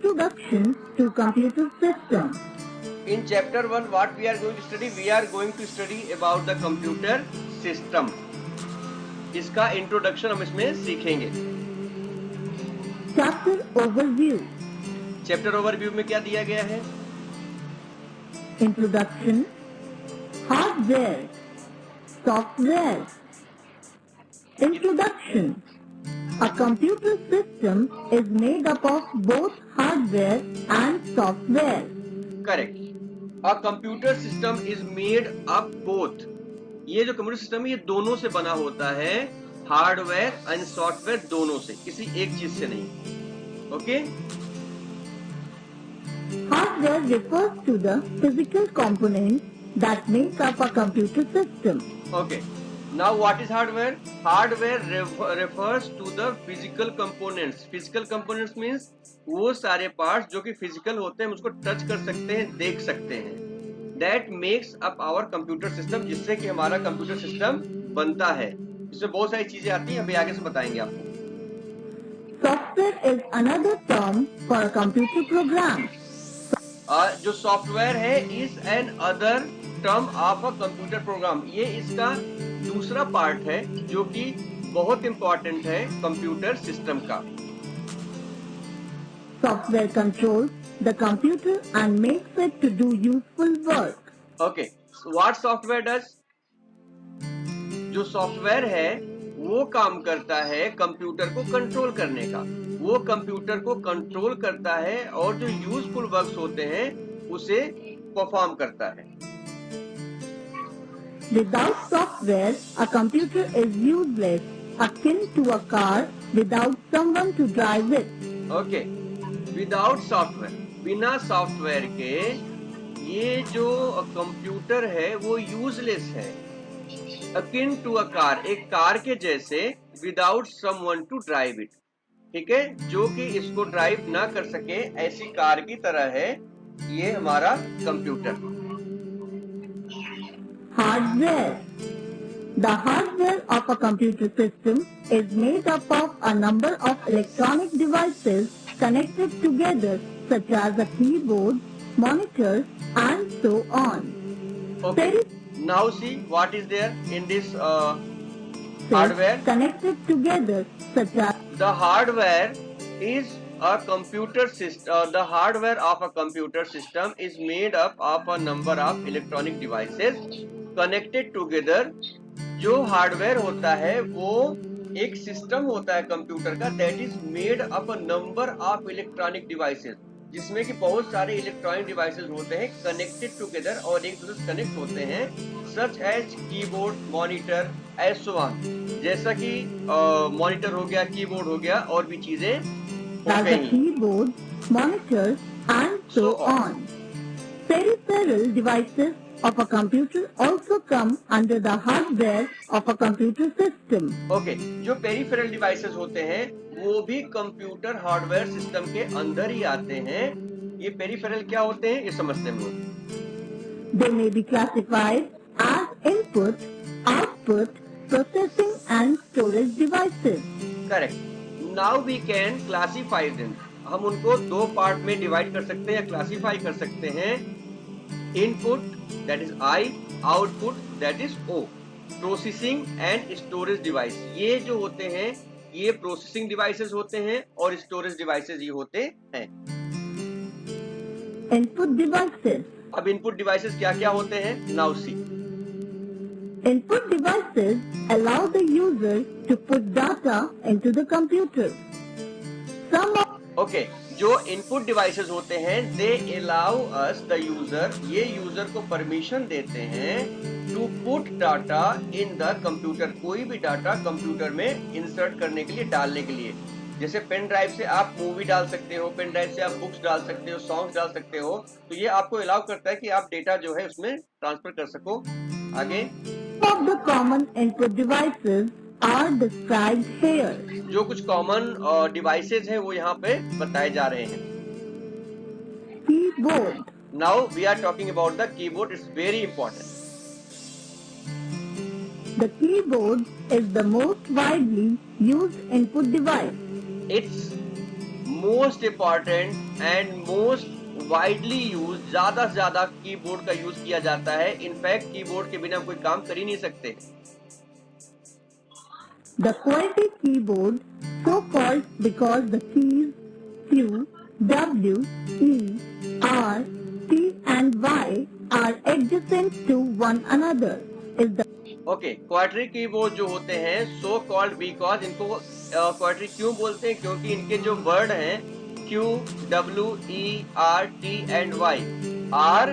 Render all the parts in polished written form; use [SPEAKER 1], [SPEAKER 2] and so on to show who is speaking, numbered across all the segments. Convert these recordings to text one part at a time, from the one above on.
[SPEAKER 1] Introduction to Computer System.
[SPEAKER 2] In chapter 1, what we are going to study? We are going to study about the computer system. इसका introduction हम इसमें सीखेंगे.
[SPEAKER 1] Chapter Overview.
[SPEAKER 2] Chapter overview में क्या दिया गया है?
[SPEAKER 1] Introduction. Hardware. Software. Introduction. A computer system is made up of both hardware and software.
[SPEAKER 2] Correct. A computer system is made up both. ये जो कंप्यूटर सिस्टम है ये दोनों से बना होता है, हार्डवेयर एंड सॉफ्टवेयर दोनों से, किसी एक चीज से नहीं. Okay.
[SPEAKER 1] Hardware refers to the physical components that make up a computer system.
[SPEAKER 2] Okay. Now what is hardware? Hardware refers to the physical components. Physical components means वो सारे पार्ट्स जो कि फिजिकल होते हैं, उसको टच कर सकते हैं, देख सकते हैं. That makes up our computer system, जिससे कि हमारा कंप्यूटर सिस्टम बनता है. इसमें बहुत सारी चीजें आती हैं, अभी आगे से बताएंगे आपको.
[SPEAKER 1] Software is another term for a computer program.
[SPEAKER 2] जो सॉफ्टवेयर है is an other term of a computer program. ये इसका दूसरा पार्ट है जो कि बहुत इंपॉर्टेंट है कंप्यूटर सिस्टम का.
[SPEAKER 1] Software controls the computer and makes it to do useful work.
[SPEAKER 2] Okay. What software does? जो सॉफ्टवेयर है वो काम करता है कंप्यूटर को कंट्रोल करने का. वो कंप्यूटर को कंट्रोल करता है और जो यूजफुल वर्क्स होते हैं उसे परफॉर्म करता है.
[SPEAKER 1] Without software, a computer is useless, akin to a car without someone to drive it.
[SPEAKER 2] Okay. Without software, बिना सॉफ्टवेयर के ये जो कंप्यूटर है वो यूजलेस है. अकिन टू अ कार, एक कार के जैसे, without someone to drive it. ठीक है, जो कि इसको ड्राइव ना कर सके ऐसी कार की तरह है ये हमारा computer.
[SPEAKER 1] Hardware. The hardware of a computer system is made up of a number of electronic devices connected together, such as a keyboard, monitors, and so on.
[SPEAKER 2] Okay. Now see what is there in this hardware.
[SPEAKER 1] Connected together, such as
[SPEAKER 2] The hardware is a computer system. The hardware of a computer system is made up of a number of electronic devices connected together. जो hardware होता है वो एक system होता है computer का, that is made up a number of electronic devices, जिसमें कि बहुत सारे इलेक्ट्रॉनिक डिवाइसेस होते हैं कनेक्टेड टुगेदर और एक दूसरे से कनेक्ट होते हैं, such as keyboard, monitor, as so on. जैसा कि मॉनिटर हो गया, कीबोर्ड हो गया और भी चीजें हो
[SPEAKER 1] as a
[SPEAKER 2] गई.
[SPEAKER 1] keyboard, monitors, and so on. Peripheral devices of a computer also come under the hardware of a computer system.
[SPEAKER 2] Okay. जो पेरिफेरल डिवाइसेस होते हैं वो भी कंप्यूटर हार्डवेयर सिस्टम के अंदर ही आते हैं. ये पेरिफेरल क्या होते हैं ये समझते हैं हम.
[SPEAKER 1] They may be classified as input, output, processing and storage devices.
[SPEAKER 2] Correct. Now we can classify them. हम उनको दो पार्ट में डिवाइड कर सकते हैं या क्लासीफाई कर सकते हैं. Input that is I, output that is O. Processing and storage device, ये जो होते हैं ये प्रोसेसिंग डिवाइसेस होते हैं और स्टोरेज डिवाइसेस ये होते हैं.
[SPEAKER 1] Input devices.
[SPEAKER 2] अब इनपुट डिवाइसेस क्या क्या होते हैं? Now see.
[SPEAKER 1] Input devices allow the user to put data into the computer. Some of
[SPEAKER 2] okay. जो इनपुट डिवाइसेस होते हैं they allow us the user, ये यूजर को परमिशन देते हैं to put data in the computer. कोई भी data computer में इंसर्ट करने के लिए, डालने के लिए. जैसे पेन ड्राइव से आप मूवी डाल सकते हो, पेन ड्राइव से आप बुक्स डाल सकते हो, सॉन्ग्स डाल सकते हो. तो ये आपको अलाउ करता है कि आप डेटा जो है उसमें ट्रांसफर कर सको. आगे.
[SPEAKER 1] of the common input devices are described here.
[SPEAKER 2] जो कुछ कॉमन डिवाइसेस हैं वो यहाँ पे बताए जा रहे हैं.
[SPEAKER 1] Keyboard.
[SPEAKER 2] Now we are talking about the keyboard. It's very important.
[SPEAKER 1] The keyboard is the most widely used input device.
[SPEAKER 2] It's most important and most widely use, ज्यादा से ज्यादा कीबोर्ड का यूज किया जाता है। इनफैक्ट कीबोर्ड के बिना कोई काम कर ही नहीं सकते।
[SPEAKER 1] The QWERTY keyboard, so called because the keys Q, W, E, R, T and Y are adjacent to one another, is the
[SPEAKER 2] okay, quadri keyboard जो होते हैं सो कॉल्ड बिकॉज, इनको क्वाड्री क्यों बोलते हैं? क्योंकि इनके जो वर्ड हैं Q, W, E, R, T and Y are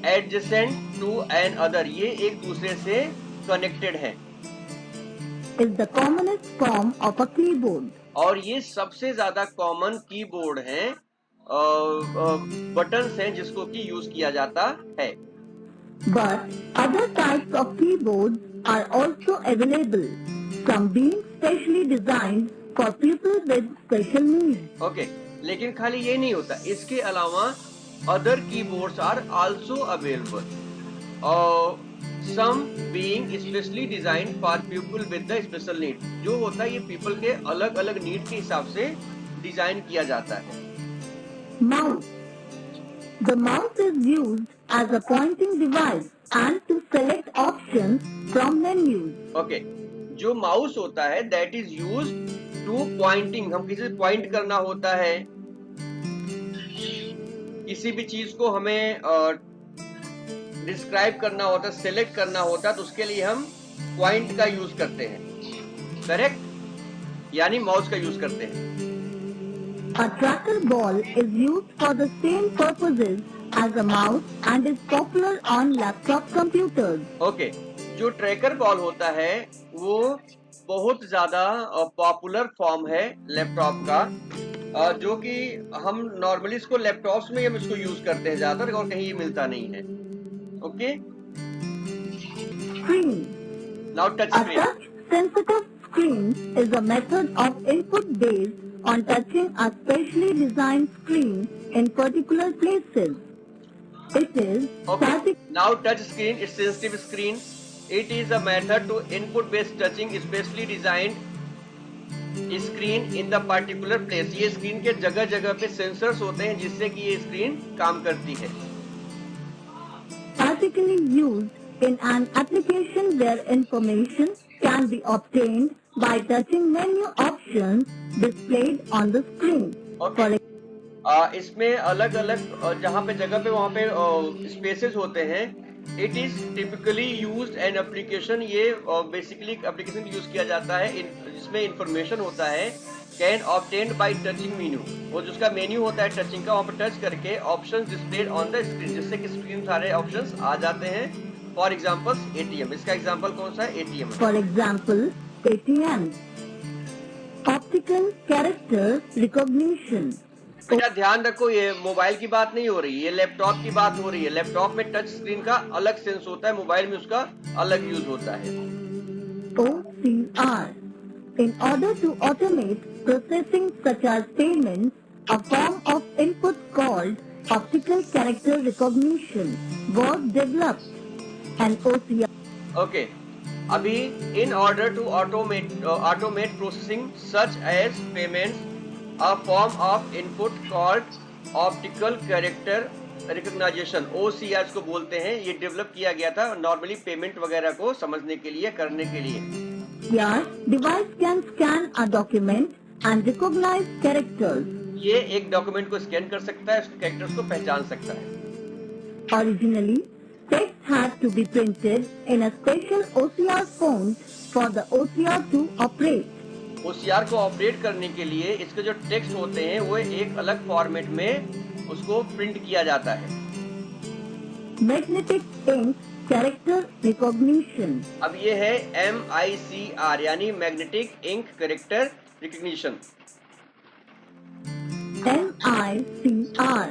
[SPEAKER 2] adjacent to another, ये एक दूसरे से कनेक्टेड हैं।
[SPEAKER 1] is the commonest form of a keyboard.
[SPEAKER 2] और ये सबसे ज्यादा कॉमन कीबोर्ड हैं, बटन्स हैं जिसको कि यूज किया जाता है।
[SPEAKER 1] But other types of keyboards are also available, some being specially designed for people with special needs.
[SPEAKER 2] Okay, लेकिन खाली ये नहीं होता, इसके अलावा other keyboards are also available, some being specially designed for people with the special need. जो होता है ये पीपल के अलग अलग नीड के हिसाब से डिजाइन किया जाता है।
[SPEAKER 1] Mouse. The mouse is used as a pointing device and to select options from menus.
[SPEAKER 2] Okay, जो माउस होता है that is use to pointing, हम किसी पॉइंट करना होता है, किसी भी चीज को हमें डिस्क्राइब करना होता है, सेलेक्ट करना होता है, तो उसके लिए हम पॉइंट का यूज करते हैं, करेक्ट, यानी माउस का यूज करते हैं।
[SPEAKER 1] A tracker ball is used for the same purposes as a mouse and is popular on laptop computers.
[SPEAKER 2] Okay, जो ट्रैकर बॉल होता है वो बहुत ज्यादा पॉपुलर फॉर्म है लैपटॉप का, जो कि हम नॉर्मली इसको लैपटॉप्स में हम इसको यूज करते हैं ज्यादातर, और कहीं ये मिलता नहीं है। Okay,
[SPEAKER 1] Screen.
[SPEAKER 2] Now touch
[SPEAKER 1] A
[SPEAKER 2] screen.
[SPEAKER 1] touch-sensitive screen is a method of input based on touching a specially designed screen in particular places. It is
[SPEAKER 2] Okay,
[SPEAKER 1] static.
[SPEAKER 2] now touch screen is sensitive screen. It is a method to input based touching specially designed screen in the particular place. ये screen के जगह जगह पे sensors होते हैं जिससे कि ये स्क्रीन काम करती है।
[SPEAKER 1] Statically used in an application where information can be obtained by touching menu options displayed on the screen.
[SPEAKER 2] Okay.
[SPEAKER 1] For
[SPEAKER 2] इसमें अलग अलग जहाँ पे जगह पे वहाँ पे स्पेसेस होते हैं। It is typically used an application, ये बेसिकली एप्लीकेशन यूज किया जाता है जिसमें इंफॉर्मेशन होता है can obtained by touching menu, और जिसका मेन्यू होता है टचिंग का, वहाँ पे टच करके options displayed on the screen, जिससे कि स्क्रीन सारे ऑप्शंस आ जाते हैं। फॉर एग्जांपल एटीएम, इसका एग्जांपल कौन सा है? ATM.
[SPEAKER 1] For example, ATM. Optical character recognition.
[SPEAKER 2] बेटा ध्यान रखो, ये मोबाइल की बात नहीं हो रही, ये लैपटॉप की बात हो रही है। लैपटॉप में टच स्क्रीन का अलग सेंस होता है, मोबाइल में उसका अलग यूज होता है।
[SPEAKER 1] OCR. In order to automate processing such as payments, a form of input called optical character recognition was developed. An OCR.
[SPEAKER 2] Okay, अभी in order to automate processing such as payments, a form of input called optical character recognition, OCR को बोलते हैं, ये develop किया गया था normally payment वगैरह को समझने के लिए, करने के लिए।
[SPEAKER 1] Here, device can scan a document and recognize characters.
[SPEAKER 2] ये एक डॉक्यूमेंट को स्कैन कर सकता है, उसके कैरेक्टर्स को पहचान सकता है।
[SPEAKER 1] Originally, text had to be printed in a special OCR font for the OCR to operate.
[SPEAKER 2] OCR को ऑपरेट करने के लिए इसके जो टेक्स्ट होते हैं वो एक अलग फॉर्मेट में उसको प्रिंट किया जाता है।
[SPEAKER 1] Magnetic ink character recognition.
[SPEAKER 2] अब ये है MICR, यानी magnetic ink character recognition.
[SPEAKER 1] MICR.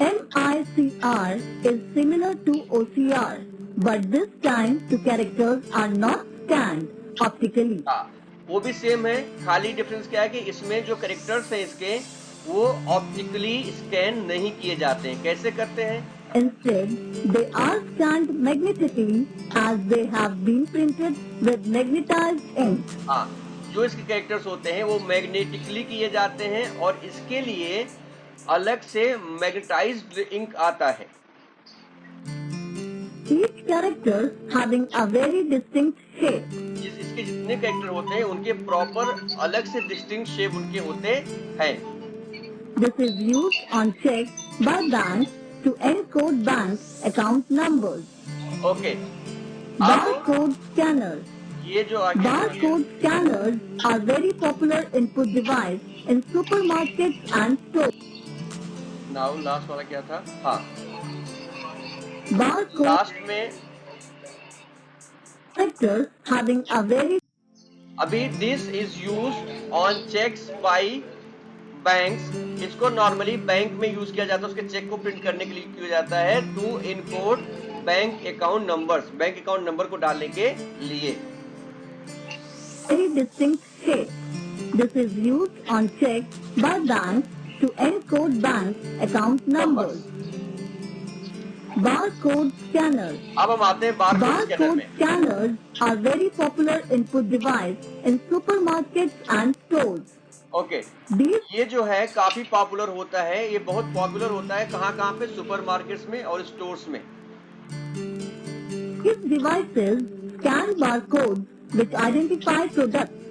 [SPEAKER 1] MICR is similar to OCR, but this time the characters are not scanned optically.
[SPEAKER 2] हाँ, वो भी सेम है, खाली डिफरेंस क्या है कि इसमें जो कैरेक्टर्स हैं इसके वो ऑप्टिकली स्कैन नहीं किए जाते हैं। कैसे करते हैं?
[SPEAKER 1] Instead, they are scanned magnetically as they have been printed with magnetized ink.
[SPEAKER 2] हाँ, जो इसके कैरेक्टर्स होते हैं वो मैग्नेटिकली किए जाते हैं और इसके लिए अलग से मैग्नेटाइज्ड इंक आता है।
[SPEAKER 1] Each character having a very distinct shape.
[SPEAKER 2] इसके जितने कैरेक्टर होते हैं उनके प्रॉपर अलग से डिस्टिंक्ट शेप उनके होते हैं।
[SPEAKER 1] This is used on checks by banks to encode bank account numbers.
[SPEAKER 2] Okay,
[SPEAKER 1] Barcode scanners.
[SPEAKER 2] ये जो आगे
[SPEAKER 1] Barcode scanners are very popular input device in supermarkets and stores.
[SPEAKER 2] Now last वाला क्या था? हाँ,
[SPEAKER 1] Barcode
[SPEAKER 2] लास्ट में
[SPEAKER 1] characters having a very
[SPEAKER 2] अभी this is used on cheques by banks. इसको नॉर्मली बैंक में यूज किया जाता है, उसके चेक को प्रिंट करने के लिए किया जाता है to encode bank account numbers, bank account number को डालने के लिए।
[SPEAKER 1] very distinct shape. This is used on checks by banks to encode bank account numbers. Barcode scanners.
[SPEAKER 2] अब हम आते हैं बारकोड स्कैनर
[SPEAKER 1] Barcode
[SPEAKER 2] में।
[SPEAKER 1] scanners are very popular input device in supermarkets and stores.
[SPEAKER 2] Okay,
[SPEAKER 1] These
[SPEAKER 2] ये जो है काफी popular होता है, ये बहुत पॉपुलर होता है कहाँ पे? सुपरमार्केट्स में और स्टोर्स में।
[SPEAKER 1] devices scan barcodes which identify products